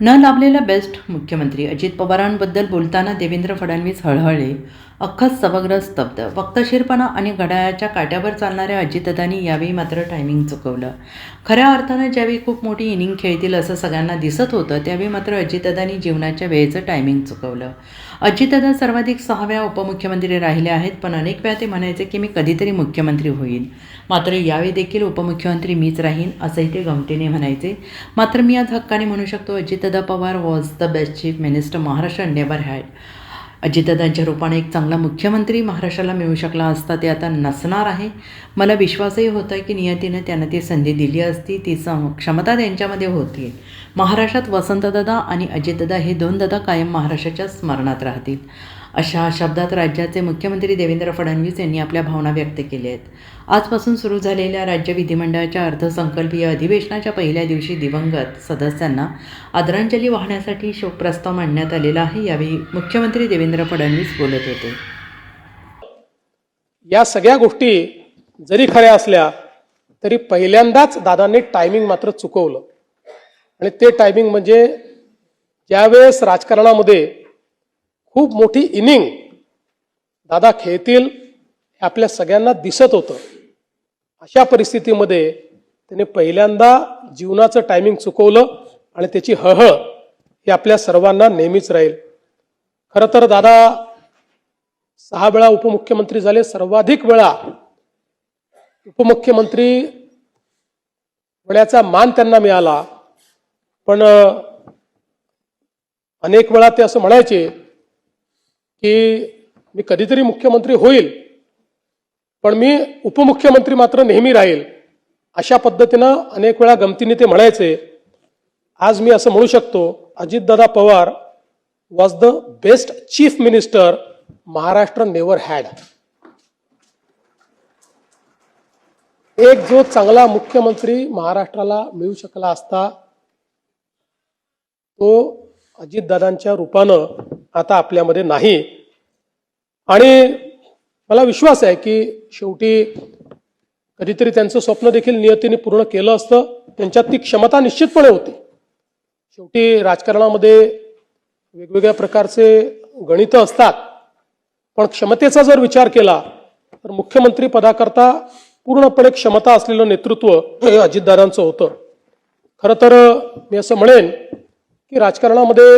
न लाभलेला बेस्ट मुख्यमंत्री अजित पवारांबद्दल बोलताना देवेंद्र फडणवीस हळहळले. अख्खं सभागृह स्तब्ध. वक्तशीरपणा आणि घड्याळाच्या काट्यावर चालणाऱ्या अजितदादांनी यावेळी मात्र टायमिंग चुकवलं. खऱ्या अर्थानं ज्यावेळी खूप मोठी इनिंग खेळतील असं सगळ्यांना दिसत होतं, त्यावेळी मात्र अजितदादांनी जीवनाच्या वेळेचं टायमिंग चुकवलं. अजितदादा सर्वाधिक 6 वेळा उपमुख्यमंत्री राहिले आहेत, पण अनेक वेळा ते म्हणायचे की मी कधीतरी मुख्यमंत्री होईन. मात्र यावेळी देखील उपमुख्यमंत्री मीच राहीन असंही ते गमतीने म्हणायचे. मात्र मी आज हक्काने म्हणू शकतो, Ajitdada Pawar was the best chief minister Maharashtra never had. अजितदादांच्या रूपाने एक चांगला मुख्यमंत्री महाराष्ट्राला मिळू शकला असता ते आता नसणार आहे. मला विश्वासही होता की नियतीनं त्यांना ती संधी दिली असती, ती क्षमता त्यांच्यामध्ये होती. महाराष्ट्रात वसंतदादा आणि अजितदादा हे 2 दादा कायम महाराष्ट्राच्या स्मरणात राहतील. अशा शब्दात राज्याचे मुख्यमंत्री देवेंद्र फडणवीस यांनी आपल्या भावना व्यक्त केल्या आहेत. आजपासून सुरू झालेल्या राज्य विधिमंडळाच्या अर्थसंकल्पीय अधिवेशनाच्या पहिल्या दिवशी दिवंगत सदस्यांना आदरांजली वाहण्यासाठी शोकप्रस्ताव मांडण्यात आलेला आहे. यावेळी मुख्यमंत्री देवेंद्र फडणवीस बोलत होते. या सगळ्या गोष्टी जरी खऱ्या असल्या तरी पहिल्यांदाच दादांनी टायमिंग मात्र चुकवलं. आणि ते टायमिंग म्हणजे ज्यावेळेस राजकारणामध्ये खूप मोठी इनिंग दादा खेळतील हे आपल्या सगळ्यांना दिसत होतं. अशा परिस्थितीमध्ये त्याने पहिल्यांदा जीवनाचं टायमिंग चुकवलं आणि त्याची हळहळ ही आपल्या सर्वांना नेहमीच राहील. खरं तर दादा 6 वेळा उपमुख्यमंत्री झाले. सर्वाधिक वेळा उपमुख्यमंत्री होण्याचा मान त्यांना मिळाला. पण अनेक वेळा ते असं म्हणायचे की मी कधीतरी मुख्यमंत्री होईल, पण मी उपमुख्यमंत्री मात्र नेहमी राहील. अशा पद्धतीनं अनेक वेळा गमतीने ते म्हणायचे. आज मी असं म्हणू शकतो, Ajitdada Pawar was the best chief minister Maharashtra never had. एक जो चांगला मुख्यमंत्री महाराष्ट्राला मिळू शकला असता तो अजितदादांच्या रूपानं आता आपल्यामध्ये नाही. आणि मला विश्वास आहे की शेवटी कधीतरी त्यांचं स्वप्न देखील नियतीने पूर्ण केलं असतं. त्यांच्यात ती क्षमता निश्चितपणे होती. शेवटी राजकारणामध्ये वेगवेगळ्या प्रकारचे गणित असतात, पण क्षमतेचा जर विचार केला तर मुख्यमंत्री पदाकरता पूर्णपणे क्षमता असलेलं नेतृत्व हे अजितदादांचं होतं. खरं तर मी असं म्हणेन की राजकारणामध्ये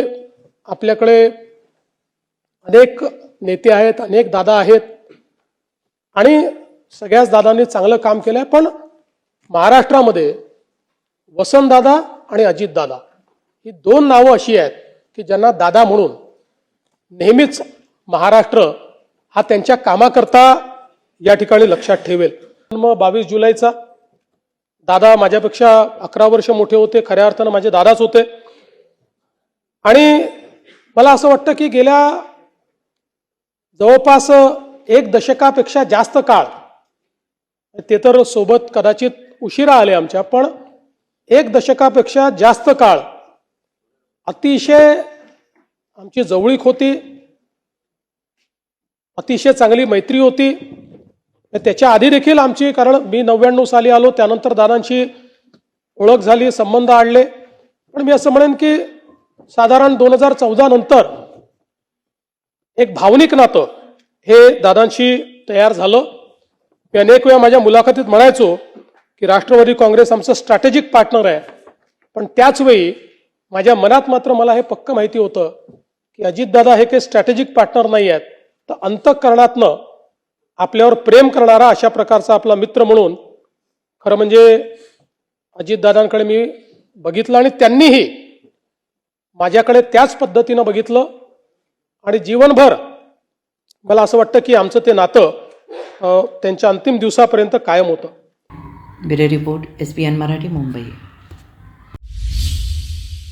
आपल्याकडे अनेक नेते आहेत, अनेक दादा आहेत आणि सगळ्याच दादांनी चांगलं काम केलं आहे. पण महाराष्ट्रामध्ये वसंतदादा आणि अजितदादा ही 2 नावं अशी आहेत की ज्यांना दादा म्हणून नेहमीच महाराष्ट्र हा त्यांच्या कामाकरता या ठिकाणी लक्षात ठेवेल. मग 22 जुलैचा दादा माझ्यापेक्षा 11 वर्ष मोठे होते. खऱ्या अर्थानं माझे दादाच होते. आणि मला असं वाटतं की गेल्या जवळपास 1 दशकापेक्षा जास्त काळ, ते तर सोबत कदाचित उशिरा आले आमच्या, पण 1 दशकापेक्षा जास्त काळ अतिशय आमची जवळीक होती, अतिशय चांगली मैत्री होती. त्याच्या आधी देखील आमची, कारण मी 99 साली आलो, त्यानंतर दादांची ओळख झाली, संबंध आणले. पण मी असं म्हणेन की साधारण 2014 नंतर एक भावनिक नातं हे दादांशी तयार झालं. मी अनेक वेळा माझ्या मुलाखतीत म्हणायचो की राष्ट्रवादी काँग्रेस आमचं स्ट्रॅटेजिक पार्टनर आहे. पण त्याच वेळी माझ्या मनात मात्र मला हे पक्क माहिती होतं की अजितदादा हे काही स्ट्रॅटेजिक पार्टनर नाही आहेत, तर अंतःकरणातनं आपल्यावर प्रेम करणारा अशा प्रकारचा आपला मित्र म्हणून खरं म्हणजे अजितदादांकडे मी बघितलं आणि त्यांनीही माझ्याकडे त्याच पद्धतीनं बघितलं. आणि जीवनभर मला असं वाटतं की आमचं ते नातं त्यांच्या अंतिम दिवसापर्यंत कायम होतं. Bureau report, SBN Marathi, Mumbai.